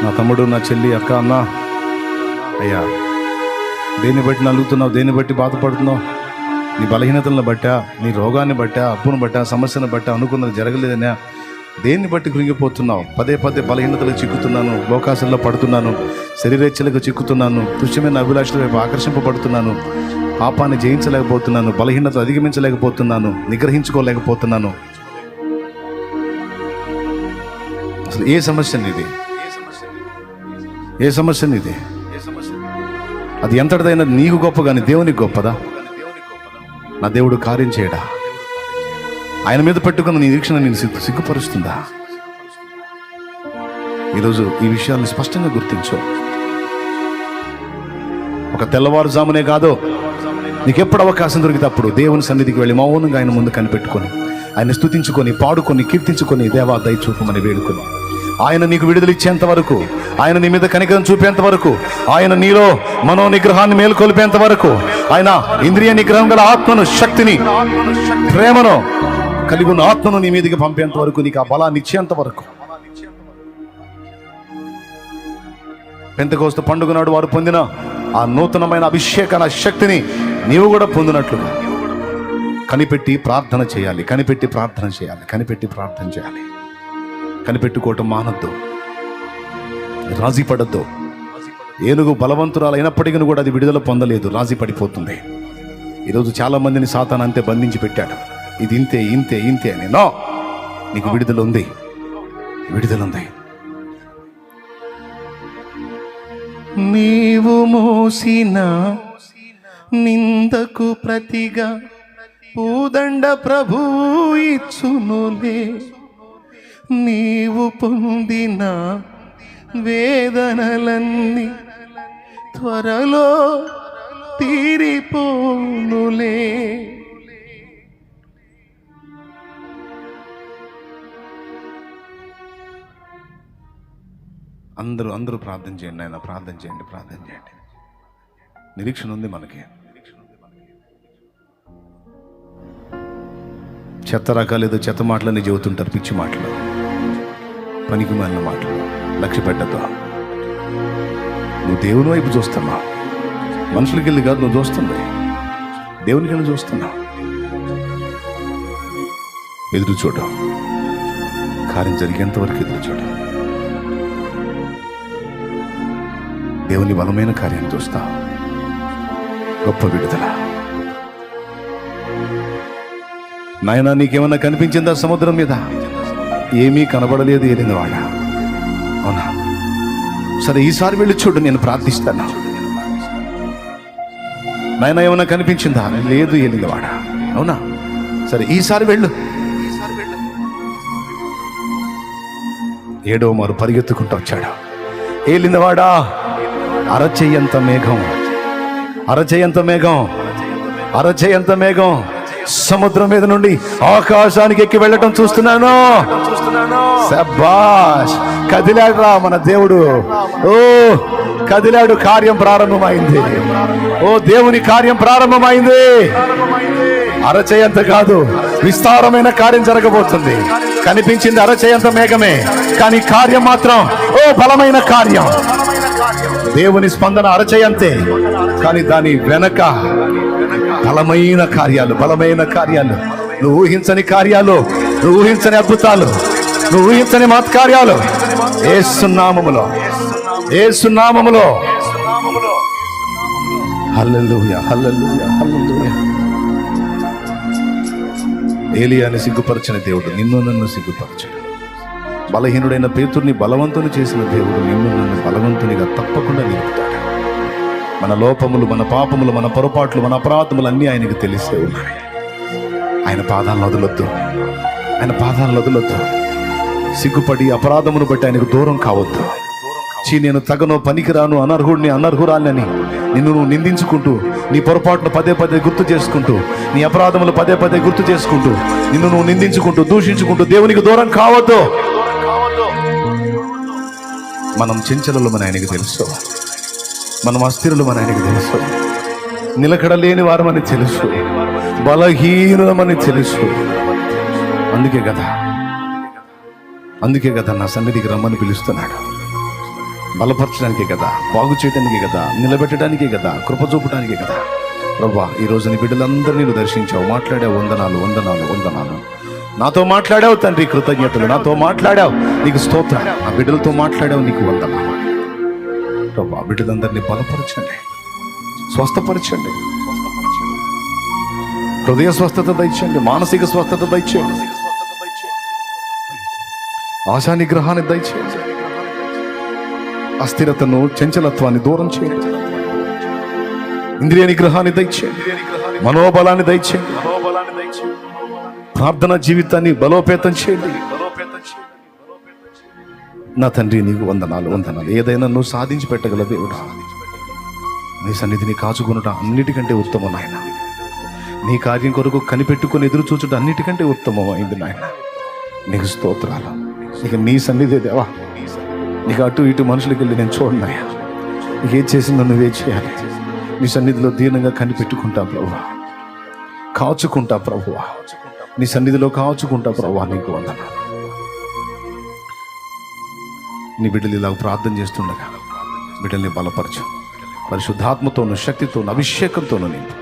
నా తమ్ముడు, నా చెల్లి, అక్క, అన్న, అయ్యా, దేన్ని బట్టి నలుగుతున్నావు, దేన్ని బట్టి బాధపడుతున్నావు? నీ బలహీనతలను బట్టా, నీ రోగాన్ని బట్టా, అప్పును బట్టా, సమస్యను బట్టా, అనుకున్నది జరగలేదనే దేన్ని బట్టి కృంగిపోతున్నావు? పదే పదే బలహీనతలకు చిక్కుతున్నాను, లోకాశల్లో పడుతున్నాను, శరీరేచ్ఛలకు చిక్కుతున్నాను, తుష్యమైన అభిలాషల వైపు ఆకర్షింపబడుతున్నాను, పాపాన్ని జయించలేకపోతున్నాను, బలహీనతలు అధిగమించలేకపోతున్నాను, నిగ్రహించుకోలేకపోతున్నాను. అసలు ఏ సమస్య నీది? ఏ సమస్య నీది? అది ఎంతటిదైనా నీకు గొప్ప కానీ దేవునికి గొప్పదా? నా దేవుడు కార్యం చేయడా? ఆయన మీద పెట్టుకున్న నీ నిరీక్షణ నేను సిగ్గుపరుస్తుందా? ఈరోజు ఈ విషయాన్ని స్పష్టంగా గుర్తించు. ఒక తెల్లవారుజామునే కాదు, నీకెప్పుడు అవకాశం దొరికితే అప్పుడు దేవుని సన్నిధికి వెళ్ళి మౌనంగా ఆయన ముందు కనిపెట్టుకొని, ఆయన స్తుతించుకొని, పాడుకొని, కీర్తించుకొని, దేవా దయ చూపమని వేడుకొని, ఆయన నీకు విడుదల ఇచ్చేంత వరకు, ఆయన నీ మీద కనికరం చూపేంత వరకు, ఆయన నీలో మనో నిగ్రహాన్ని మేలుకొల్పేంత వరకు, ఆయన ఇంద్రియ నిగ్రహం గల ఆత్మను, శక్తిని, ప్రేమను కలిగి ఉన్న ఆత్మను నీ మీదకి పంపేంత వరకు, నీకు ఆ బలాన్ని ఇచ్చేంత వరకు. పెంతెకోస్తు పండుగ నాడు వారు పొందిన ఆ నూతనమైన అభిషేకాన్ని, శక్తిని నీవు కూడా పొందినట్లుగా కనిపెట్టి ప్రార్థన చేయాలి, కనిపెట్టి ప్రార్థన చేయాలి, కనిపెట్టి ప్రార్థన చేయాలి. కనిపెట్టుకోవటం మానద్దు, రాజీ పడద్దు. ఏనుగు బలవంతురాలు అయినప్పటికీ కూడా అది విడుదల పొందలేదు, రాజీ పడిపోతుంది. ఈరోజు చాలా మందిని సాతాను అంతే బంధించి పెట్టాడు. ఇది ఇంతే ఇంతే ఇంతే అని. నో, నీకు విడుదల ఉంది, విడుదల ఉంది. నీవు మోసిన నిందకు ప్రతిగా పూదండ ప్రభువు ఇచ్చునులే. నీవు పొందిన వేదనలన్నీ త్వరలో తీరిపోనులే. అందరూ ప్రార్థన చేయండి. ఆయన ప్రార్థన చేయండి, ప్రార్థన చేయండి. నిరీక్షణ ఉంది మనకి. చెత్త రకాలు ఏదో చెత్త మాటలని చెబుతుంటారు, పిచ్చి మాటలు, పనికి మాలిన మాటలు. లక్ష్య పెట్టద్దు. నువ్వు దేవుని వైపు చూస్తున్నావు, మనుషులకి వెళ్ళి కాదు నువ్వు చూస్తుంది, దేవునికి వెళ్ళి చూస్తున్నావు. ఎదురు చూడ, కార్యం జరిగేంత వరకు ఎదురు చూడ. దేవుని బలమైన కార్యాన్ని చూస్తావు, గొప్ప విడుదల. నాయనా, నీకేమన్నా కనిపించిందా సముద్రం మీద? ఏమీ కనబడలేదు, ఏలినవాడా. అవునా? సరే, ఈసారి వెళ్ళి చూడు, నేను ప్రార్థిస్తాను. నాయనా, ఏమన్నా కనిపించిందా? లేదు, ఏలినవాడా. అవునా? సరే, ఈసారి వెళ్ళు. ఏడో మారు పరిగెత్తుకుంటూ వచ్చాడు. ఏలినవాడా, అరచేయంత మేఘం, అరచేయంత మేఘం, అరచేయంత మేఘం సముద్రం మీద నుండి ఆకాశానికి ఎక్కి వెళ్ళటం చూస్తున్నాను. శభాష్, కదిలాడు రా మన దేవుడు. ఓ కదిలాడు, కార్యం ప్రారంభమైంది. ఓ దేవుని కార్యం ప్రారంభమైంది. అరచేయంత కాదు, విస్తారమైన కార్యం జరగబోతుంది. కనిపించింది అరచేయంత మేఘమే, కానీ కార్యం మాత్రం ఓ బలమైన కార్యం. దేవుని స్పందన అరచేయంతే, కానీ దాని వెనక బలమైన కార్యాలు, బలమైన కార్యాలు, నువ్వు ఊహించని కార్యాలు, నువ్వు ఊహించని అద్భుతాలు, నువ్వు ఊహించని మహత్కార్యాలు యేసు నామములో, యేసు నామములో. హల్లెలూయా, హల్లెలూయా, హల్లెలూయా. ఏలియాని సిగ్గుపరచిన దేవుడు నిన్ను నన్ను సిగ్గుపరచడు. బలహీనుడైన పేతుర్ని బలవంతుని చేసిన దేవుడు నిన్ను నన్ను బలవంతునిగా తప్పకుండా నిలుపుతాడు. మన లోపములు, మన పాపములు, మన పొరపాట్లు, మన అపరాధములు అన్నీ ఆయనకు తెలిసే ఉన్నాయి. ఆయన పాదాలను వదలొద్దు, ఆయన పాదాలను వదలొద్దు. సిగ్గుపడి అపరాధమును బట్టి ఆయనకు దూరం కావద్దు. నేను తగనో, పనికిరాను, అనర్హుడిని, అనర్హురాలని నిన్ను నువ్వు నిందించుకుంటూ, నీ పొరపాటును పదే పదే గుర్తు చేసుకుంటూ, నీ అపరాధములు పదే పదే గుర్తు చేసుకుంటూ, నిన్ను నువ్వు నిందించుకుంటూ, దూషించుకుంటూ దేవునికి దూరం కావద్దు. మనం చెంచలమని ఆయనకు తెలుసు, మనం అస్థిరులమని ఆయనకు తెలుసు, నిలకడలేని వారమని తెలుసు, బలహీనులమని తెలుసు. అందుకే కదా నా సన్నిధికి రమ్మని పిలుస్తున్నాడు. బలపరచడానికే కదా, బాగు చేయడానికే కదా, నిలబెట్టడానికే కదా, కృప చూపడానికే కదా. ప్రభువా, ఈరోజు నీ బిడ్డలందరినీ నువ్వు దర్శించావు, మాట్లాడావు. వందనాలు, వందనాలు, వందనాలు. నాతో మాట్లాడావు తండ్రి, కృతజ్ఞతలు. నాతో మాట్లాడావు, నీకు స్తోత్రం. ఆ బిడ్డలతో మాట్లాడావు, నీకు వందనాలు. ప్రభువా, బిడ్డలందరినీ బలపరచండి, స్వస్థపరచండి, హృదయ స్వస్థత దయచేయండి, మానసిక స్వస్థత దయచేయండి, ఆశా నిగ్రహాన్ని దయచేయండి, అస్థిరతను, చంచలత్వాన్ని దూరం చేయండి, ఇంద్రియ నిగ్రహాన్ని దయచేయండి, మనోబలాన్ని దయచేయండి, ప్రార్థనా జీవితాన్ని బలోపేతం చేయండి. నా తండ్రి, నీకు వందనాలు, వందనాలు. ఏదైనా నువ్వు సాధించి పెట్టగల దేవుడా, నీ సన్నిధిని కాచుకొనుట అన్నిటికంటే ఉత్తమం నాయన. నీ కార్యం కొరకు కనిపెట్టుకుని ఎదురు చూచుట అన్నిటికంటే ఉత్తమం అయింది నాయన. నీకు స్తోత్రాలు. ఇక నీ సన్నిధి దేవా, నీకు అటు ఇటు మనుషులకి వెళ్ళి నేను చూడన్నాయా. నీకేం చేసిందో నువ్వే చేయాలి. నీ సన్నిధిలో దీనంగా కనిపెట్టుకుంటా ప్రభువా, కాచుకుంటా ప్రభువా, నీ సన్నిధిలో కాచుకుంటా ప్రభువా. నీకు వందనాలు. నీ బిడ్డలు ఇలా ప్రార్థన చేస్తుండగా బిడ్డల్ని బలపరచు, పరిశుద్ధాత్మతోను, శక్తితోను, అభిషేకంతోను నింపు.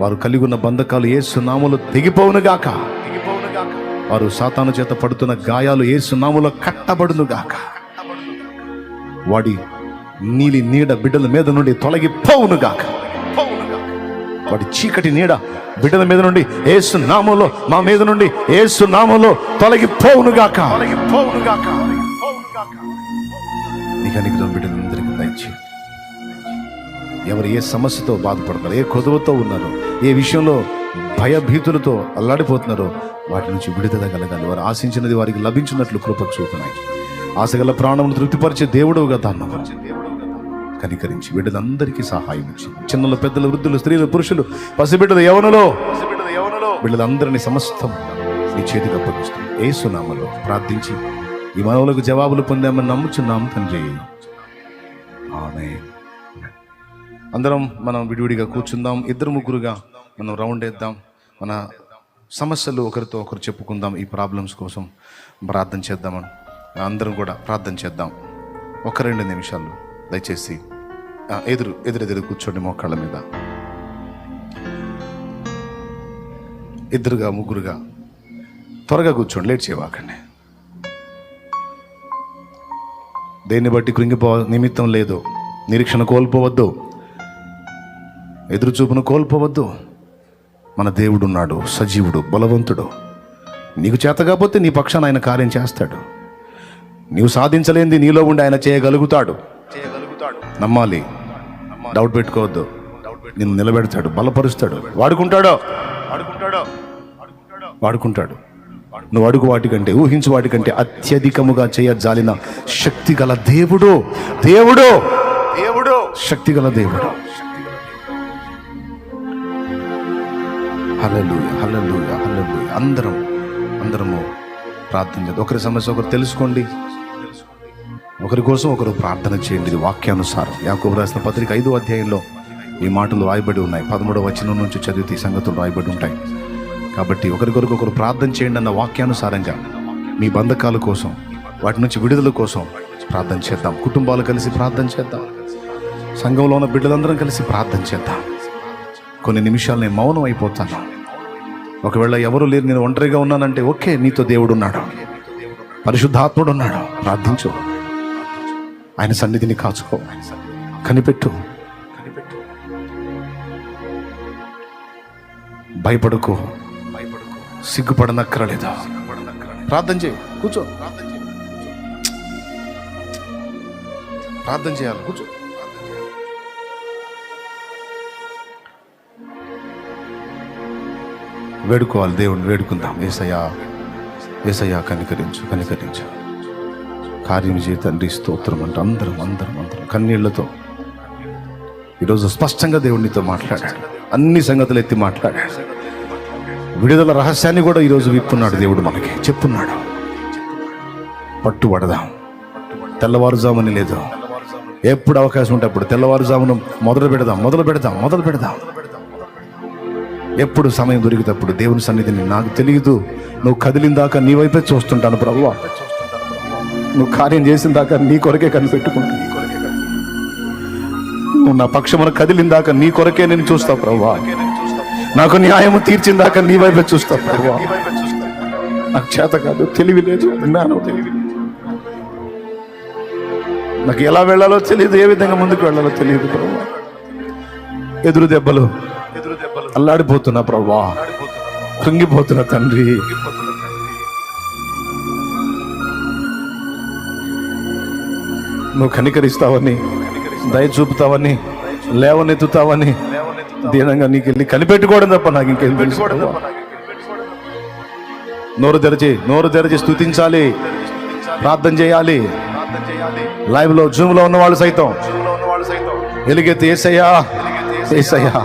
వారు కలిగి ఉన్న బంధకాలు యేసు నామములో తెగిపోవునుగాక. వారు సాతాను చేత పడుతున్న గాయాలు యేసు నామములో కట్టబడునుగాక. వాడి నీలి నీడ బిడ్డల మీద నుండి తొలగిపోవునుగాక. వాడి చీకటి నీడ బిడ్డల మీద నుండి యేసు నామములో, మా మీద నుండి యేసు నామములో తొలగిపోవునుగాక. నీకు అనుగ్రహం బిడ్డలందరికీ దయచేయి. ఎవరు ఏ సమస్యతో బాధపడతారో, ఏ కొదువతో ఉన్నారో, ఏ విషయంలో భయభీతులతో అల్లాడిపోతున్నారో వాటి నుంచి విడుదల కలగాలి. వారు ఆశించినది వారికి లభించినట్లు కృప చూపునాయి. ఆశగల ప్రాణమును తృప్తిపరిచే దేవుడుగా దాన్ని కనికరించి బిడ్డలందరికీ సహాయం ఇచ్చి, చిన్నలు, పెద్దలు, వృద్ధులు, స్త్రీలు, పురుషులు, పసిబిడ్డలు, యవనులు, బిడ్డలందరినీ సమస్తం నీ చేతికి అప్పగిస్తాం. యేసు నామములో ప్రార్థించి ఈ మనవులకు జవాబులు పొందామని నమ్ముచున్నాం తండ్రి. ఆమేన్. అందరం మనం విడివిడిగా కూర్చుందాం. ఇద్దరు ముగ్గురుగా మనం రౌండ్ వేద్దాం. మన సమస్యలు ఒకరితో ఒకరు చెప్పుకుందాం. ఈ ప్రాబ్లమ్స్ కోసం ప్రార్థన చేద్దామని అందరం కూడా ప్రార్థన చేద్దాం. ఒక 2 నిమిషాలు దయచేసి ఎదురెదురు కూర్చోండి మోకాళ్ళ మీద. ఇద్దరుగా, ముగ్గురుగా త్వరగా కూర్చోండి, లేట్ చేయవాకండి. దేన్ని బట్టి కృంగిపో నిమిత్తం లేదు. నిరీక్షణ కోల్పోవద్దు, ఎదురుచూపును కోల్పోవద్దు. మన దేవుడు ఉన్నాడు, సజీవుడు, బలవంతుడు. నీకు చేత కాకపోతే నీ పక్షాన ఆయన కార్యం చేస్తాడు. నీవు సాధించలేనిది నీలో ఉండి ఆయన చేయగలుగుతాడు. నమ్మాలి, డౌట్ పెట్టుకోవద్దు. నిన్ను నిలబెడతాడు, బలపరుస్తాడు, వాడుకుంటాడు. నువ్వు అడుగు వాటికంటే, ఊహించు వాటికంటే అత్యధికముగా చేయజాలిన శక్తి గల దేవుడు, దేవుడు, దేవుడు, శక్తి గల దేవుడు. హల్లెలూయా, హల్లెలూయా, హల్లెలూయా. అందరము ప్రార్థన చేద్దాం. ఒకరి సమస్య ఒకరు తెలుసుకోండి, ఒకరి కోసం ఒకరు ప్రార్థన చేయండి. ఇది వాక్యానుసారం. యాకోబు రాసిన పత్రిక 5వ అధ్యాయంలో ఈ మాటలు రాయబడి ఉన్నాయి. 13వ వచనం నుంచి చదివితే ఈ సంగతులు రాయబడి ఉంటాయి. కాబట్టి ఒకరికొరకు ఒకరు ప్రార్థన చేయండి అన్న వాక్యానుసారంగా మీ బంధకాల కోసం, వాటి నుంచి విడుదల కోసం ప్రార్థన చేద్దాం. కుటుంబాలు కలిసి ప్రార్థన చేద్దాం. సంఘంలో ఉన్న బిడ్డలందరం కలిసి ప్రార్థన చేద్దాం. కొన్ని నిమిషాలు నేను మౌనం అయిపోతాను. ఒకవేళ ఎవరు లేరు, నేను ఒంటరిగా ఉన్నానంటే ఓకే, నీతో దేవుడు ఉన్నాడు, పరిశుద్ధాత్ముడు ఉన్నాడు. ప్రార్థించు, ఆయన సన్నిధిని కాచుకో, కనిపెట్టు, భయపడుకో, సిగ్గుపడనక్కరలేదు. ప్రార్థన చేయి, కూర్చో. ప్రార్థన చేయాలి, కూర్చో. వేడుకోవాలి, దేవుని వేడుకుందాం. యేసయ్యా, యేసయ్యా కనికరించు, కనికరించు, కార్యం చేయి తండ్రి, స్తోత్రం అంటే అందరం కన్నీళ్లతో ఈరోజు స్పష్టంగా దేవునితో మాట్లాడాడు. అన్ని సంగతులు ఎత్తి మాట్లాడాడు. విడుదల రహస్యాన్ని కూడా ఈరోజు విప్పున్నాడు దేవుడు, మనకి చెప్పున్నాడు. పట్టుబడదాం. తెల్లవారుజామని లేదు, ఎప్పుడు అవకాశం ఉంటే అప్పుడు తెల్లవారుజామును మొదలు పెడదాం. ఎప్పుడు సమయం దొరికినప్పుడు దేవుని సన్నిధిని, నాకు తెలియదు, నువ్వు కదిలిందాకా నీ వైపే చూస్తుంటాను ప్రభువా, నువ్వు కార్యం చేసిన దాకా నీ కొరకే కనిపెట్టుకుంటా. నువ్వు నా పక్షమున కదిలిన దాకా నీ కొరకే నేను చూస్తావు ప్రభువా. నాకు న్యాయము తీర్చిన దాకా నీ వైపే చూస్తావు ప్రభువా. నాకు చేత కాదు, తెలివి లేదు, జ్ఞానం తెలివి, నాకు ఎలా వెళ్ళాలో తెలియదు, ఏ విధంగా ముందుకు వెళ్ళాలో తెలియదు ప్రభువా. ఎదురు దెబ్బలు అల్లాడిపోతున్నా ప్రభువా, కృంగిపోతున్నా తండ్రి. నువ్వు కనికరిస్తావని, దయ చూపుతావని, లేవనెత్తుతావని దీనంగా నీకు వెళ్ళి కనిపెట్టుకోవడం తప్ప నాకు ఇంకేం తెలుసు. నోరు తెరచి స్తుతించాలి, ప్రార్థన చేయాలి. లైవ్ లో జూమ్ లో ఉన్న వాళ్ళు సైతం ఎలుగెత్తి యేసయ్యా యేసయ్యా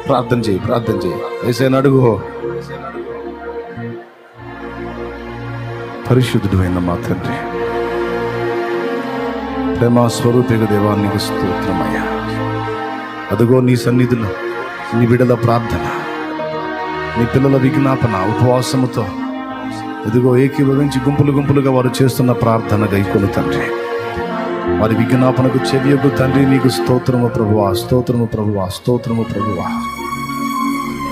ప్రార్థన చేయి యేసయ్యను అడుగు. పరిశుద్ధుడు అయిన మా తండ్రి, ప్రేమ స్వరూపిక దేవానికి స్తోత్రమయ్యా. అదుగో నీ సన్నిధిలో నీ బిడ్డల ప్రార్థన, నీ పిల్లల విజ్ఞాపన ఉపవాసముతో ఎదుగో ఏకీభవించి గుంపులుగా వారు చేస్తున్న ప్రార్థన గైకొను తండ్రి. వారి విజ్ఞాపనకు చెవియొగ్గు తండ్రి. నీకు స్తోత్రము ప్రభువా, స్తోత్రము ప్రభువా, స్తోత్రము ప్రభువా.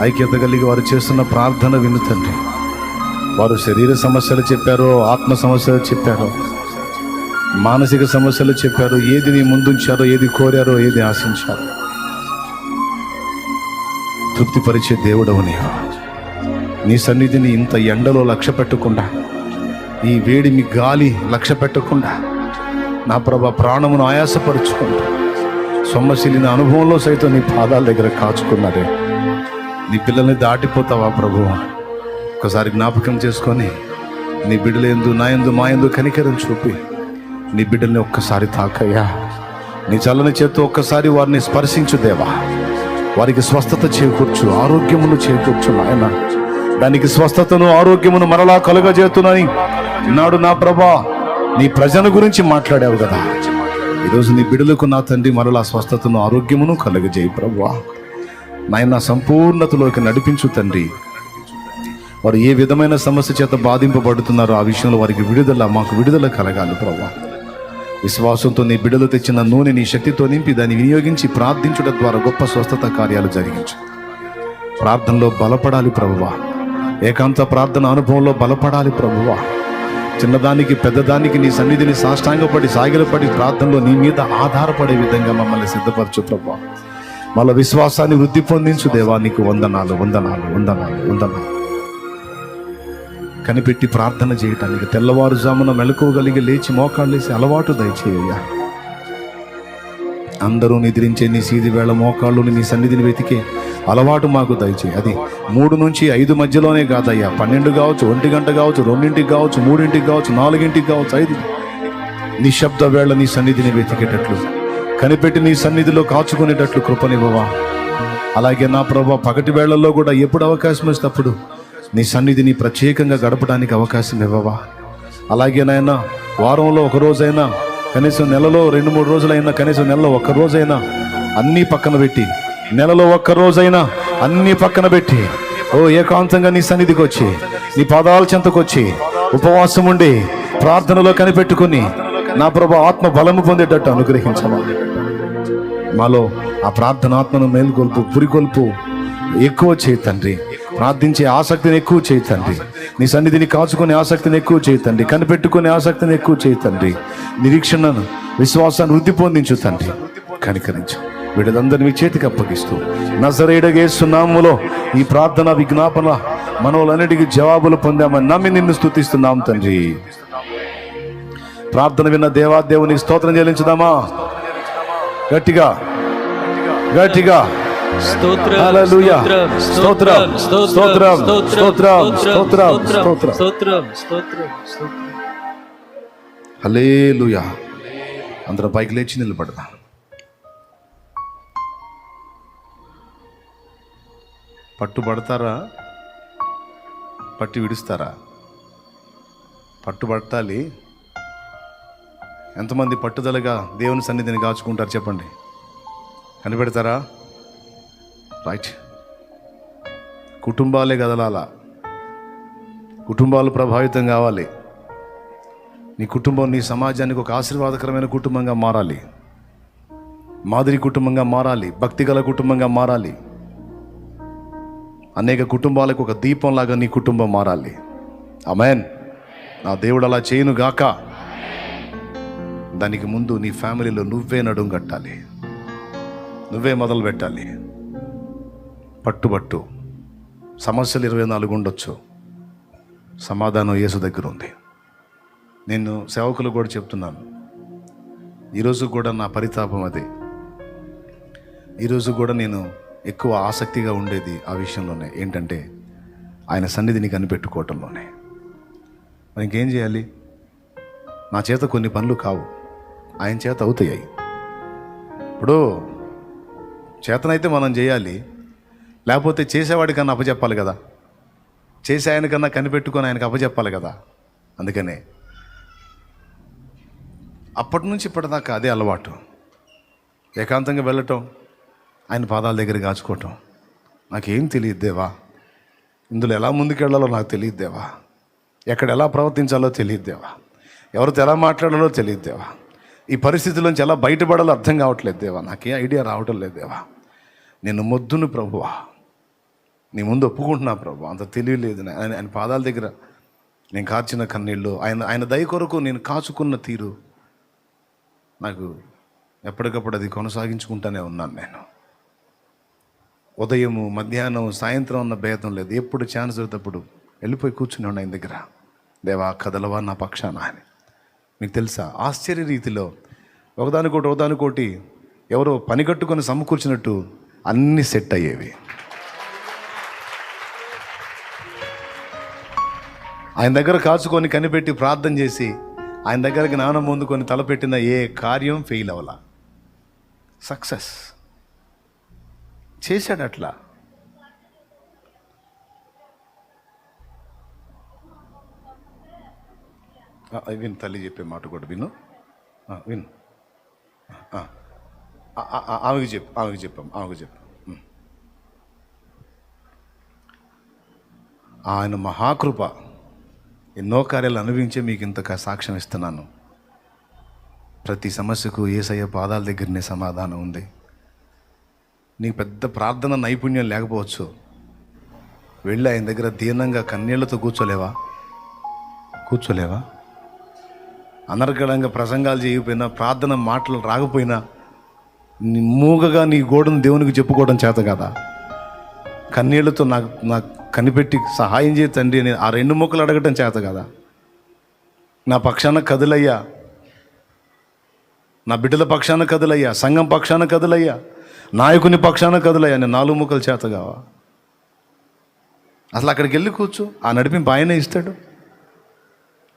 ఐక్యత కలిగి వారు చేస్తున్న ప్రార్థన విను తండ్రి. వారు శరీర సమస్యలు చెప్పారో, ఆత్మ సమస్యలు చెప్పారో, మానసిక సమస్యలు చెప్పారో, ఏది నీ ముందుంచారో, ఏది కోరారో, ఏది ఆశించారో, తృప్తిపరిచే దేవుడవు నీవు. నీ సన్నిధిని ఇంత ఎండలో లక్ష్య పెట్టకుండా, ఈ వేడిమి గాలి లక్ష్య పెట్టకుండా, నా ప్రభా ప్రాణమును ఆయాసపరుచుకుంటా సొమ్మశీలిన అనుభవంలో సైతం నీ పాదాల దగ్గర కాచుకున్నారే. నీ పిల్లల్ని దాటిపోతావా ప్రభు? ఒకసారి జ్ఞాపకం చేసుకొని నీ బిడ్డలందు, నా యందు, మా యందు కనికరం చూపి నీ బిడ్డల్ని ఒక్కసారి తాకయ్యా. నీ చల్లని చేత్తో ఒక్కసారి వారిని స్పర్శించు దేవా. వారికి స్వస్థత చేకూర్చు, ఆరోగ్యమును చేకూర్చు నాయన. దానికి స్వస్థతను, ఆరోగ్యమును మరలా కలుగజేస్తున్నాని నాడు నా ప్రభా నీ ప్రజల గురించి మాట్లాడావు కదా. ఈరోజు నీ బిడ్డలకు నా తండ్రి మరలా స్వస్థతను, ఆరోగ్యమును కలుగజేయి ప్రభువా. నాయన సంపూర్ణతలోకి నడిపించు తండ్రి. వారు ఏ విధమైన సమస్య చేత బాధింపబడుతున్నారో ఆ విషయంలో వారికి మాకు విడుదల కలగాలి ప్రభువా. విశ్వాసంతో నీ బిడ్డలు తెచ్చిన నూనె నీ శక్తితో నింపి దాన్ని వినియోగించి ప్రార్థించడం ద్వారా గొప్ప స్వస్థత కార్యాలు జరిగించు. ప్రార్థనలో బలపడాలి ప్రభువా. ఏకాంత ప్రార్థన అనుభవంలో బలపడాలి ప్రభువా. చిన్నదానికి పెద్దదానికి నీ సన్నిధిని సాష్టాంగపడి సాగిలపడి ప్రార్థనలో నీ మీద ఆధారపడే విధంగా మమ్మల్ని సిద్ధపరచు ప్రభువా. మళ్ళీ విశ్వాసాన్ని వృద్ధి పొందించు దేవా. నీకు వందనాలు వందనాలు వందనాలు వందనాలు. కనిపెట్టి ప్రార్థన చేయటానికి తెల్లవారుజామున మెలకువగలిగి లేచి మోకాళ్ళేసి అలవాటు దయచేయ్యా. అందరూ నిద్రించే నీ సీది వేళ మోకాళ్ళుని నీ సన్నిధిని వెతికే అలవాటు మాకు దయచేయి. అది 3 నుంచి 5 మధ్యలోనే కాదయ్యా. 12 కావచ్చు, 1 గంట కావచ్చు, 2ంటికి కావచ్చు, 3ంటికి కావచ్చు, 4ంటికి కావచ్చు, 5 నిశ్శబ్ద వేళ నీ సన్నిధిని వెతికేటట్లు, కనిపెట్టి నీ సన్నిధిలో కాచుకునేటట్లు కృపనివ్వవా. అలాగే నా ప్రభా పగటి వేళల్లో కూడా ఎప్పుడు అవకాశం వస్తే అప్పుడు నీ సన్నిధిని ప్రత్యేకంగా గడపడానికి అవకాశం ఇవ్వవా. అలాగే నాయన వారంలో ఒక రోజైనా, కనీసం నెలలో 2-3 రోజులైనా, కనీసం నెలలో 1 రోజైనా అన్నీ పక్కన పెట్టి, నెలలో 1 రోజైనా అన్నీ పక్కన పెట్టి ఏకాంతంగా నీ సన్నిధికి వచ్చి, నీ పాదాల చెంతకొచ్చి ఉపవాసం ఉండి ప్రార్థనలో కనిపెట్టుకుని నా ప్రభు ఆత్మ బలము పొందేటట్టు అనుగ్రహించమా. మాలో ఆ ప్రార్థన ఆత్మను మేలుకొల్పు, పురికొల్పు ఎక్కువ చేయి తండ్రి. ప్రార్థించే ఆసక్తిని ఎక్కువ చేయి తండ్రి. నీ సన్నిధిని కాచుకునే ఆసక్తిని ఎక్కువ చేయి తండ్రి. కనిపెట్టుకునే ఆసక్తిని ఎక్కువ చేయి తండ్రి. నిరీక్షణను, విశ్వాసాన్ని వృద్ధి పొందించు తండ్రి. కనికరించు. వీళ్ళందరినీ మీ చేతికి అప్పగిస్తూ నజరేయుడైన యేసు నామములో ఈ ప్రార్థన విజ్ఞాపన మనవులన్నిటికీ జవాబులు పొందామని నమ్మి నిన్ను స్తుతిస్తున్నాం తండ్రి. ప్రార్థన విన్న దేవాదేవునికి స్తోత్రం చెల్లించుదామా? గట్టిగా గట్టిగా హల్లెలూయా. స్తోత్రం స్తోత్రం స్తోత్రం స్తోత్రం స్తోత్రం. హల్లెలూయా. అందరూ పైకి లేచి నిలబడదాం. పట్టుబడతారా? పట్టి విడుస్తారా? పట్టుబట్టాలి. ఎంతమంది పట్టుదలగా దేవుని సన్నిధిని కాచుకుంటారు చెప్పండి. కనిపెడతారా? రైట్. కుటుంబాలే కదలాల, కుటుంబాలు ప్రభావితం కావాలి. నీ కుటుంబం నీ సమాజానికి ఒక ఆశీర్వాదకరమైన కుటుంబంగా మారాలి, మాదిరి కుటుంబంగా మారాలి, భక్తిగల కుటుంబంగా మారాలి. అనేక కుటుంబాలకు ఒక దీపంలాగా నీ కుటుంబం మారాలి. ఆమేన్. నా దేవుడు అలా చేయను గాక. దానికి ముందు నీ ఫ్యామిలీలో నువ్వే నడుం కట్టాలి, నువ్వే మొదలు పెట్టాలి. పట్టుబట్టు. సమస్యలు 24 ఉండొచ్చు, సమాధానం యేసు దగ్గర ఉంది. నేను సేవకులు కూడా చెప్తున్నాను, ఈరోజు కూడా నా పరితాపం అదే. ఈరోజు కూడా నేను ఎక్కువ ఆసక్తిగా ఉండేది ఆ విషయంలోనే. ఏంటంటే ఆయన సన్నిధిని కనిపెట్టుకోవటంలోనే. మరి ఇంకేం చేయాలి? నా చేత కొన్ని పనులు కావు, ఆయన చేత అవుతాయి. ఇప్పుడు చేతనైతే మనం చేయాలి, లేకపోతే చేసేవాడికన్నా అప్పచెప్పాలి కదా. చేసే ఆయనకన్నా కనిపెట్టుకొని ఆయనకు అప్పచెప్పాలి కదా. అందుకనే అప్పటి నుంచి ఇప్పటిదాకా అదే అలవాటు. ఏకాంతంగా వెళ్ళటం, ఆయన పాదాల దగ్గర కాచుకోవటం. నాకేం తెలియదు దేవా, ఇందులో ఎలా ముందుకెళ్లాలో నాకు తెలియదు దేవా, ఎక్కడ ఎలా ప్రవర్తించాలో తెలియదు దేవా, ఎవరితో ఎలా మాట్లాడాలో తెలియదు దేవా, ఈ పరిస్థితుల్లోంచి ఎలా బయటపడాలో అర్థం కావట్లేదు దేవా, నాకే ఐడియా రావటం లేదు దేవా. నేను మొద్దును ప్రభువా, నీ ముందు ఒప్పుకుంటున్నా ప్రభు, అంత తెలియలేదు. ఆయన పాదాల దగ్గర నేను కార్చిన కన్నీళ్ళు, ఆయన దయ కొరకు నేను కాచుకున్న తీరు, నాకు ఎప్పటికప్పుడు అది కొనసాగించుకుంటూనే ఉన్నాను. నేను ఉదయము, మధ్యాహ్నం, సాయంత్రం అన్న భేదం లేదు. ఎప్పుడు ఛాన్స్ దొరికినప్పుడు వెళ్ళిపోయి కూర్చుని ఉన్నా ఆయన దగ్గర. దేవా కదలవా నా పక్షాన అని. మీకు తెలుసా, ఆశ్చర్య రీతిలో ఒకదానికోటి ఎవరో పని కట్టుకొని సమకూర్చినట్టు అన్నీ సెట్ అయ్యేవి. ఆయన దగ్గర కాచుకొని కనిపెట్టి ప్రార్థన చేసి ఆయన దగ్గర జ్ఞానం పొందుకొని తలపెట్టిన ఏ కార్యం ఫెయిల్ అవ్వాల, సక్సెస్ చేశాడు. అట్లా విను, తల్లి చెప్పే మాట కూడా విను, విను. ఆమెకు చెప్పు. ఆయన మహాకృప, ఎన్నో కార్యాలు అనుభవించే మీకు ఇంత సాక్ష్యం ఇస్తున్నాను. ప్రతి సమస్యకు యేసయ్య పాదాల దగ్గరనే సమాధానం ఉంది. నీకు పెద్ద ప్రార్థన నైపుణ్యం లేకపోవచ్చు, వెళ్ళి ఆయన దగ్గర దీనంగా కన్నీళ్లతో కూర్చోలేవా? అనర్గళంగా ప్రసంగాలు చేయకపోయినా, ప్రార్థన మాటలు రాకపోయినా, మూగగా నీ గోడను దేవునికి చెప్పుకోవడం చేత కదా. కన్నీళ్లతో నాకు కనిపెట్టి సహాయం చేయ తండ్రి అని ఆ 2 ముక్కలు అడగటం చేత కదా. నా పక్షాన కదులయ్యా, నా బిడ్డల పక్షాన కదులయ్యా, సంఘం పక్షాన కదులయ్యా, నాయకుని పక్షాన కదులయ్యా, నేను 4 ముక్కలు చేత కావా? అసలు అక్కడికి వెళ్ళి కూర్చో, ఆ నడిపింపు ఆయనే ఇస్తాడు.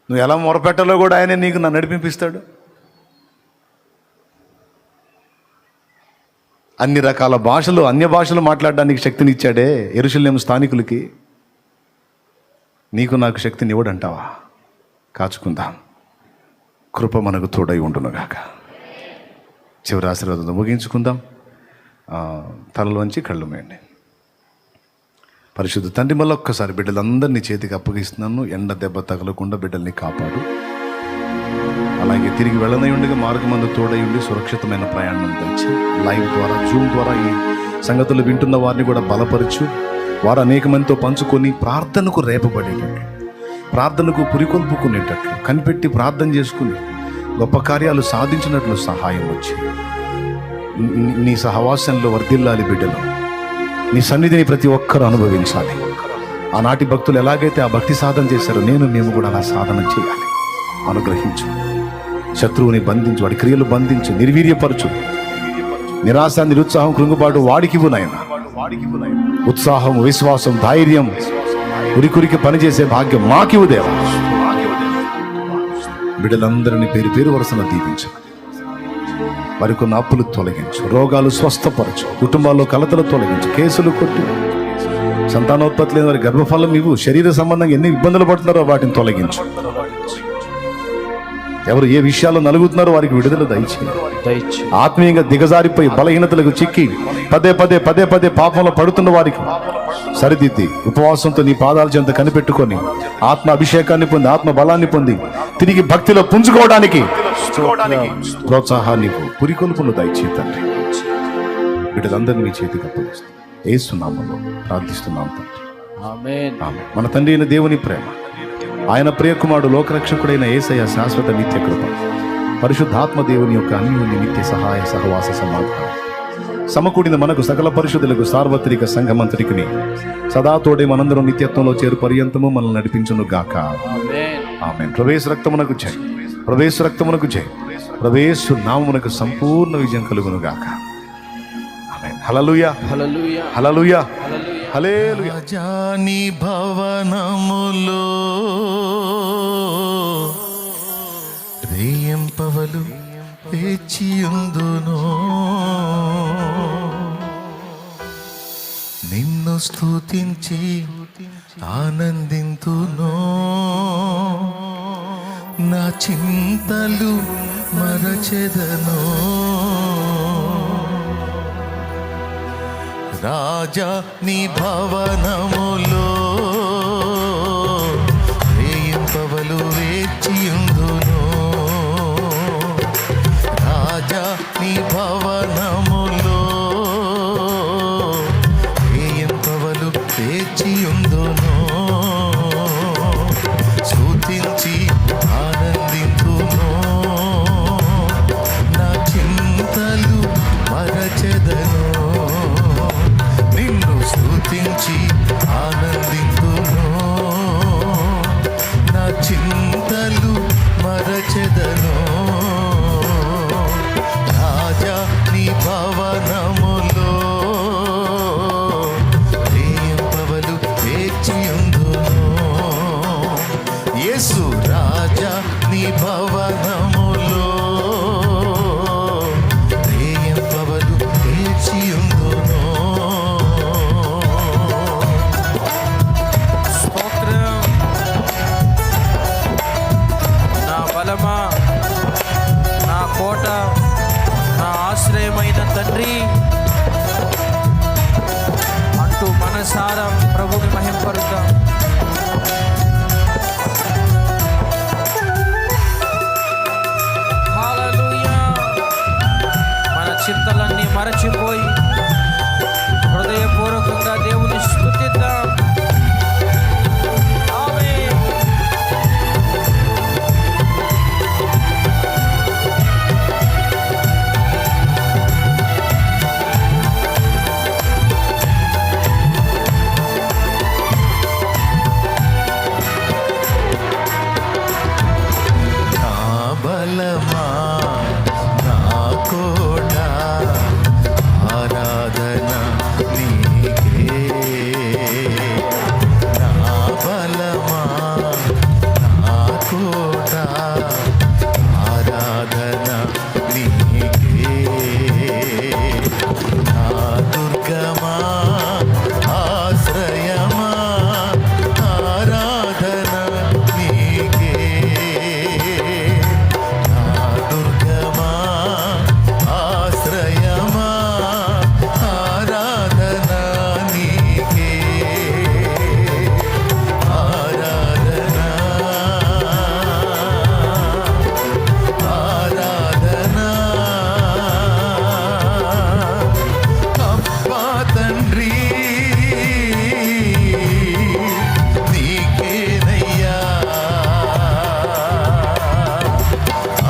నువ్వు ఎలా మొరపెట్టాలో కూడా ఆయనే నీకు నా నడిపింపిస్తాడు. అన్ని రకాల భాషలు, అన్య భాషలు మాట్లాడడానికి శక్తినిచ్చాడే యెరూషలేము స్థానికులకి. నీకు నాకు శక్తిని ఇవ్వడంటావా? కాచుకుందాం. కృప మనకు తోడై ఉండునుగాక. చివరి ఆశీర్వాదంతో ముగించుకుందాం. తలలోంచి కళ్ళు మేయండి. పరిశుద్ధ తండ్రి, మళ్ళీ ఒక్కసారి బిడ్డలందరినీ చేతికి అప్పగిస్తున్నాను. ఎండ దెబ్బ తగలకుండా బిడ్డల్ని కాపాడు. అలాగే తిరిగి వెళ్ళనై ఉండగా మార్గమందు తోడై ఉండి సురక్షితమైన ప్రయాణం తెచ్చి లైవ్ ద్వారా, జూమ్ ద్వారా ఈ సంగతులు వింటున్న వారిని కూడా బలపరచు. వారు అనేక మందితో పంచుకొని ప్రార్థనకు రేపబడేటట్లు, ప్రార్థనకు పురికొల్పుకునేటట్లు, కనిపెట్టి ప్రార్థన చేసుకుని గొప్ప కార్యాలు సాధించినట్లు సహాయం వచ్చి నీ సహవాసంలో వర్ధిల్లాలి బిడ్డలు. నీ సన్నిధిని ప్రతి ఒక్కరూ అనుభవించాలి. ఆనాటి భక్తులు ఎలాగైతే ఆ భక్తి సాధన చేశారో మేము కూడా అలా సాధన చేయాలి. అనుగ్రహించు. శత్రువుని బంధించు, వాడి క్రియలు బంధించు, నిర్వీర్యపరచు. నిరాశ, నిరుత్సాహం, కృంగుబాటు వాడికివ్వు నాయన. ఉత్సాహం, విశ్వాసం, ధైర్యం, ఉరికి పనిచేసే భాగ్యం మాకివ్వు దేవా. బిడ్డలందరినీ పేరు పేరు వరుసన దీవించు. మరికొన్ని అప్పులు తొలగించు, రోగాలు స్వస్థపరచు, కుటుంబాల్లో కలతలు తొలగించు, కేసులు కొట్టు, సంతానోత్పత్తి లేని వారి గర్భఫలం ఇవ్వు. శరీర సంబంధంగా ఎన్ని ఇబ్బందులు పడుతున్నారో వాటిని తొలగించు. ఎవరు ఏ విషయాల్లో నలుగుతున్నారో వారికి విడుదల దయచేయి. ఆత్మీయంగా దిగజారిపోయి బలహీనతలకు చిక్కి పదే పదే పాపంలో పడుతున్న వారికి సరిదిద్ది ఉపవాసంతో నీ పాదాల చెంత కనిపెట్టుకొని ఆత్మ అభిషేకాన్ని పొంది ఆత్మ బలాన్ని పొంది తిరిగి భక్తిలో పుంజుకోవడానికి ప్రోత్సాహాన్ని పురికొల్పును దయచేయి తండ్రి. వీటిలందరినీ మీ చేతికి అప్పగిస్తాం. యేసునామములో ప్రార్థిస్తున్నాం తండ్రి. ఆమేన్. ఆమేన్. మన తండ్రి అయిన దేవుని ప్రేమ, ఆయన ప్రియకుమారుడు లోకరక్షకుడైన యేసయ్య శాశ్వత నిత్య కృప, పరిశుద్ధాత్మ దేవుని యొక్క అన్యోన్య నిత్య సహాయ సహవాస సమాధానం సమకూడిన మనకు సకల పరిశుద్ధులకు సార్వత్రిక సంఘమంతటికి సదా తోడే మనందరం నిత్యత్వంలో చేరు పర్యంతము మనల్ని నడిపించును గాక. ఆమేన్. ఆమేన్. ప్రవేశ రక్తమునకు జై, ప్రవేశ రక్తమునకు జై, ప్రవేశ నామమునకు సంపూర్ణ విజయం కలుగును గాక. ఆమేన్. హల్లెలూయా, హల్లెలూయా, హల్లెలూయా, హల్లెలూయా. హల్లెలూయా. రాజాని భవనములో రేయింపవలు వేచియుందును, నిన్ను స్తుతించి ఆనందింతును, నా చింతలు మరచెదను. రాజా నీ భవనములో రేయింపవలు వేచియుందును, రాజా నీ భవనములో రేయింపవలు వేచియుందును, స్తుతించి ఆనందింతును, నా చింతలు మరచెదను, నిన్ను స్తుతించి ఆనందింతును, నా చింతలు మరచెదను. రాజా నీ భవనములో రేయింపవలు వేచియుందును, యేసు రాజా నీ భవనములో రేయింపవలు వేచియుందును. స్తోత్రం. నా బలమా, నా కోట, నా ఆశ్రయమైన తండ్రి అంటూ మనసారా ప్రభుని మహింపరుద్దాం. హల్లెలూయా. మన చింతలన్నీ మరచిపోయి హృదయపూర్వకంగా దేవుని స్తుతిద్దాం. ఆమేన్. నా బలమా, నా కోట, ఆరాధన నీకే. నా బలమా, నా కోట, ఆరాధన నీకే. నా దుర్గమా, ఆశ్రయమా, ఆరాధన నీకే. నా దుర్గమా, ఆశ్రయమా, ఆరాధన నీకే. ఆరాధన, ఆరాధన. అబ్బా తండ్రి నీకేనయ్యా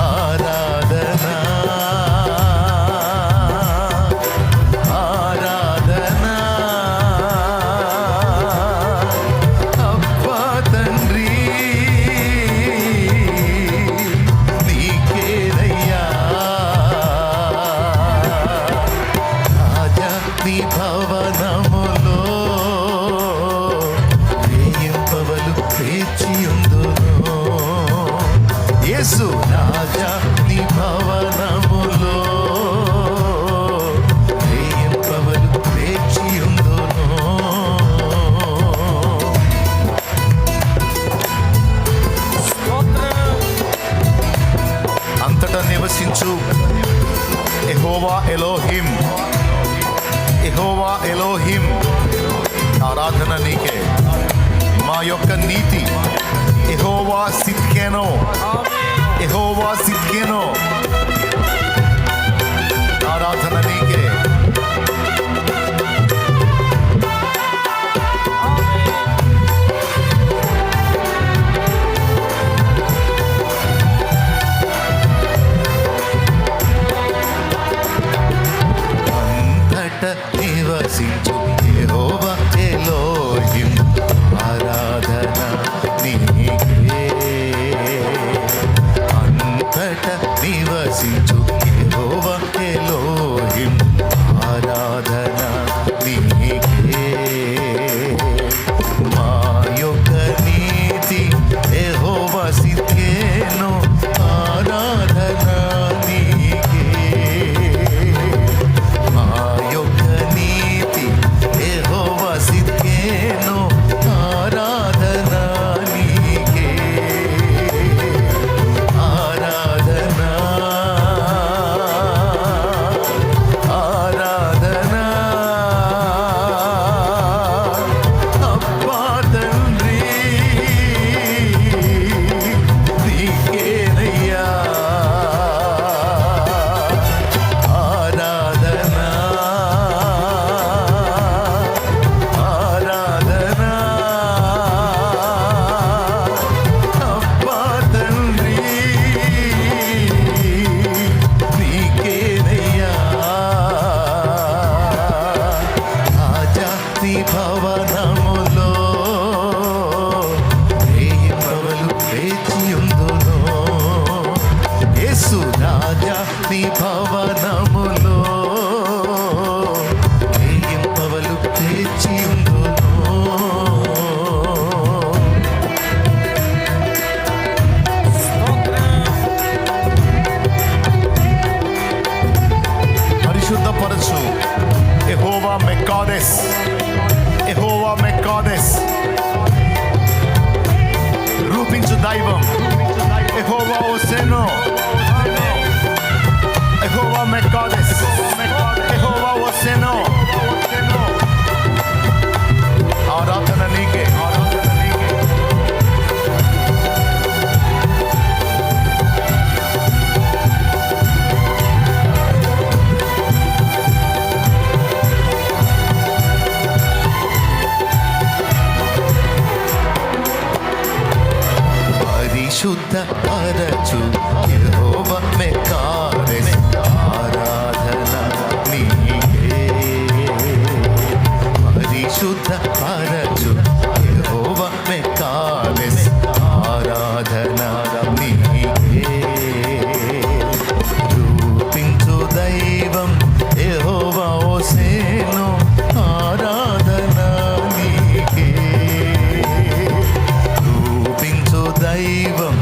ఆరాధన, ఆరాధన. అబ్బా తండ్రి నీకేనయ్యా. రాజా నీ భవనములో రేయింపవలు వేచియుందును, యేసు రాజా నీ భవనములో రేయింపవలు వేచియుందును. స్తోత్రం. అంతటా నివసించు యెహోవా ఎలోహిం, యెహోవా ఎలోహిం ఆరాధన నీకే. మా యొక్క నీతి యెహోవా సిద్కెనో, యెహోవా సిద్కెనో. ఆరాధన నీకే. అంతట నివసించు యెహోవా ఎలోహిం, ఆరాధన నీకే. అంతట నివసించు యెహోవా ఎలోహిం, ఆరాధన నీకే. మా యొక్క నీతి యెహోవా సిద్కెనో, ఆరాధన నీకే. మా యొక్క నీతి యెహోవా సిద్కెనో, ఆరాధన నీకే. ఆరాధన, ఆరాధన. అబ్బా తండ్రి నీకేనయ్యా. ఆరాధన, ఆరాధన. అబ్బా తండ్రి నీకేనయ్యా. ఆజాతి భవనములో రేయింబవలు వేచియుందును. యేసు రాజా నీ భవనములో రేయింబవలు వేచియుందును. పరిశుద్ధపరచు యెహోవా మెక్కాదెస్, యెహోవా మెక్కాదెస్. రూపించు దైవం యెహోవా ఓసెనో, యెహోవా మెక్కాదెస్, యెహోవా ఓసెనో. ఆరాధన నీకే, ఆరాధన నీకే. పరిశుద్ధ పరచు యెహోవా మెక్కాదెస్, ఆరాధన నీకే. పరిశుద్ధ పరచు యెహోవా మెక్కాదెస్, ఆరాధన నీకే. రూపించు దైవం యెహోవా ఓసెనో, ఆరాధన నీకే. రూపించు దైవం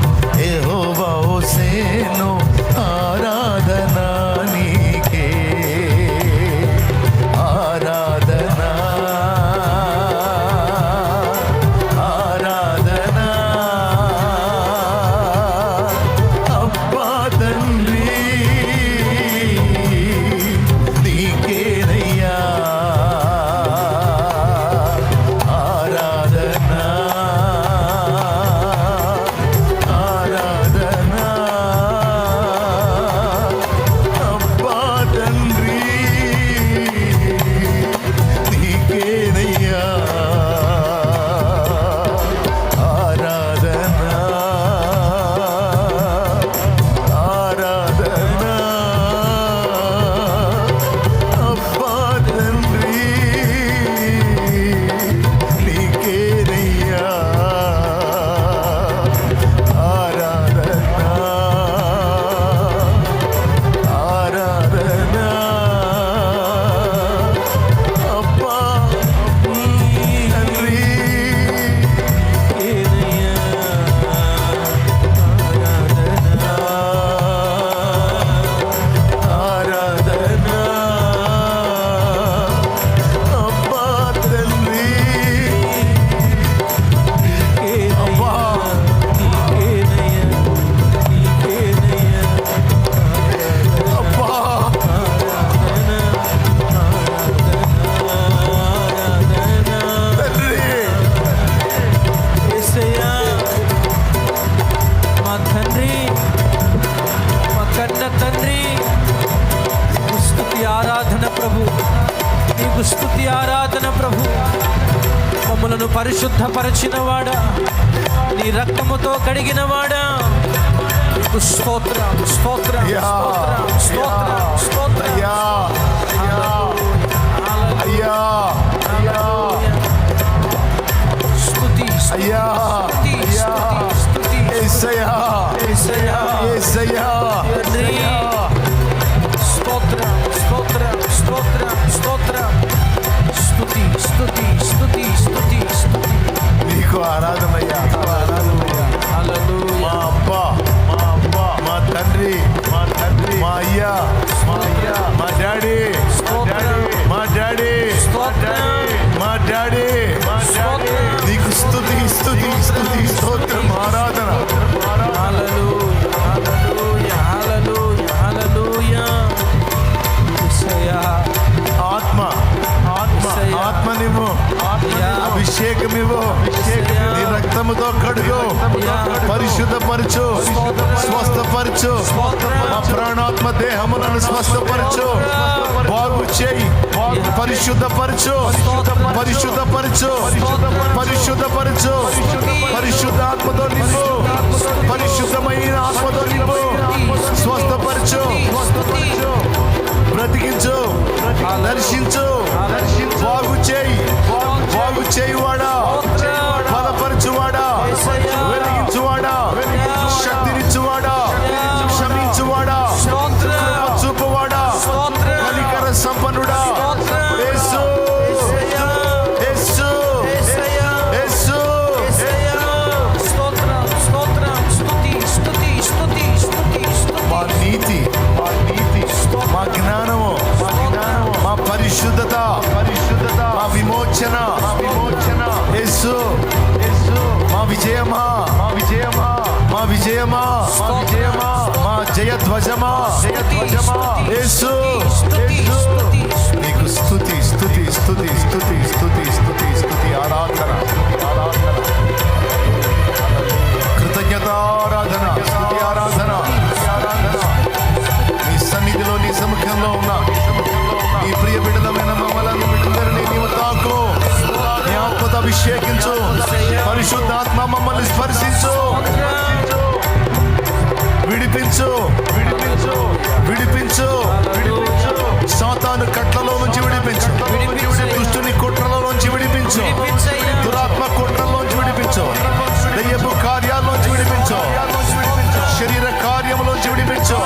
యెహోవా ఓసెనో, ప్రభు, నీకు స్తుతి ఆరాధన ప్రభు. మమ్మలను పరిశుద్ధపరచినవాడా, నీ రక్తముతో కడిగినవాడా, నీకు స్తోత్రం స్తోత్రం స్తోత్రం స్తోత్రం స్తోత్రం. అయ్యా అయ్యా అయ్యా స్తుతి అయ్యా స్తుతి స్తుతి యేసయ్యా యేసయ్యా యేసయ్యా తండ్రి. స్తోత్రం స్తోత్రం స్తోత్రం స్తోత్రం. స్తుతి స్తుతి స్తుతి స్తుతి స్తుతి. నీకు ఆరాధనయ్యా, ఆరాధనయ్యా. హల్లెలూయా. మా అబ్బా, మా అబ్బా, మా తండ్రి, మా తండ్రి, మా అయ్యా, మా అయ్యా, మా డాడీ, మా డాడీ, మా డాడీ, మా డాడీ. నీకు స్తుతి స్తుతి స్తుతి స్తోత్రం ఆరాధన. హల్లెలూయా హల్లెలూయా హల్లెలూయా హల్లెలూయా. యేసయ్యా. ఆత్మ ఆత్మ ఆత్మనివ్వు, అభిషేకమివ్వు, నీ రక్తముతో కడుగు, పరిశుద్ధపరచు, స్వస్థపరచు, మా ప్రాణాత్మ దేహములను స్వస్థపరచు, బాగు చేయి, పరిశుద్ధపరచు, పరిశుద్ధపరచు, పరిశుద్ధపరచు, పరిశుద్ధాత్మతో నింపు, పరిశుద్ధమైన ఆత్మతో నింపు, స్వస్థపరచు, బ్రతికించు, దర్శించు, బాగు చేయి, బాగు చేయువాడా, బలపరచువాడా, వెలిగించువాడా, శక్తినిచ్చువాడా, క్షమించువాడా, చూపువాడా, కనికర సంపన్నుడా, యేసు యేసు యేసు. స్తోత్రం స్తోత్రం స్తుతి స్తుతి స్తుతి స్తుతి స్తుతి. మా నీతి, మా నీతి, మా జ్ఞానము, మా పరిశుద్ధత, మా విమోచన, యేసు, మా విజయమా, మా విజయమా, మా విజయమా, మా విజయమా, మా జయధ్వజమా, యేసు, నీకు స్తుతి స్తుతి స్తుతి స్తుతి స్తుతి స్తుతి స్తుతి ఆరాధన, ఆరాధన, కృతజ్ఞతారాధన, స్తుతి ఆరాధన, ఆరాధన. నీ సన్నిధిలో, నీ సముఖంలో ఉన్న నీ ప్రియ బిడ్డలమైన మమ్మల్ని అందరినీ నీవు తాకు, నీ ఆత్మతో అభిషేకించు, పరిశుద్ధాత్మ మమ్మల్ని స్పర్శించు, విడిపించు, విడిపించు, విడిపించు, విడిపించు, సాతాను కట్లలో నుంచి విడిపించు, దుష్టుని కుట్రలో నుంచి విడిపించు, దురాత్మ కుట్రలోంచి విడిపించు, దయ్యపు కార్యాల్లోంచి విడిపించు, శరీర కార్యములోంచి విడిపించు.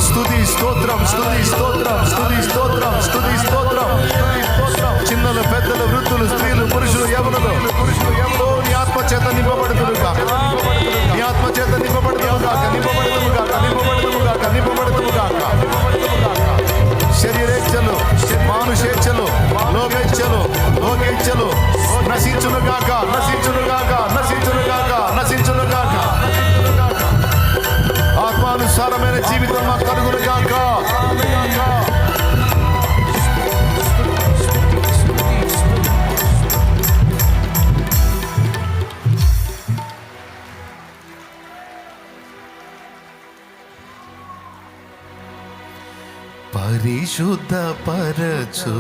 స్తుతి స్తోత్రం, స్తుతి స్తోత్రం, స్తుతి స్తోత్రం, స్తుతి స్తోత్రం. చిన్నలు, పెద్దలు, వృద్ధులు, స్త్రీలు, పురుషులు, యవనులు, నీ ఆత్మ చేత నింపబడుతురుగా, నీ ఆత్మ చేత నింపబడుతురుగా, నింపబడుతురుగా, నింపబడుతురుగా, నింపబడుతురుగా. శరీరేచ్ఛలు, మానుషేచ్ఛలు, లోకేచ్ఛలు, లోకేచ్ఛలు నశించునుగాక, నశించునుగాక, నశించునుగాక, నశించునుగాక. ఆత్మానుసారమైన జీవితం మాకు కలుగునుగాక. పరిశుద్ధపరచు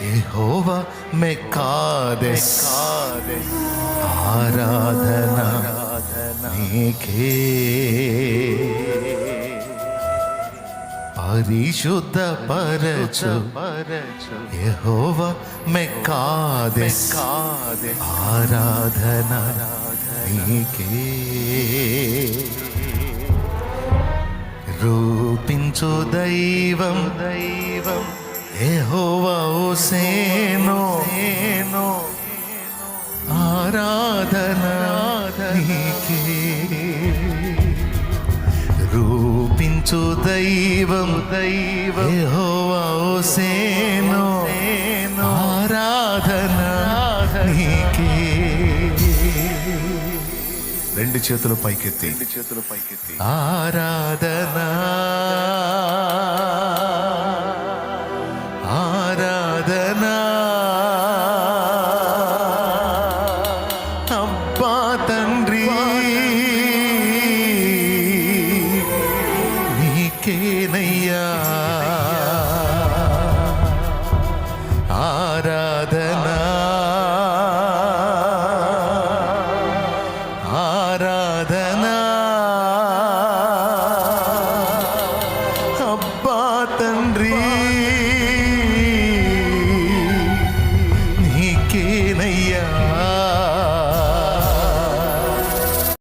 యెహోవా మెకాదెస్, ఆరాధన నీకే. పరిశుద్ధపరచు యెహోవా మెకాదెస్, ఆరాధన నీకే. రూపించు దైవం, దైవం యెహోవా హోసేను, ఆరాధన నీకే. రూపించు దైవం, దైవం యెహోవా హోసేను, ఆరాధన నీకే. రెండు చేతులు పైకెత్తి, ఆరాధన, ఆరాధన. అబ్బా తండ్రి, ఆరాధన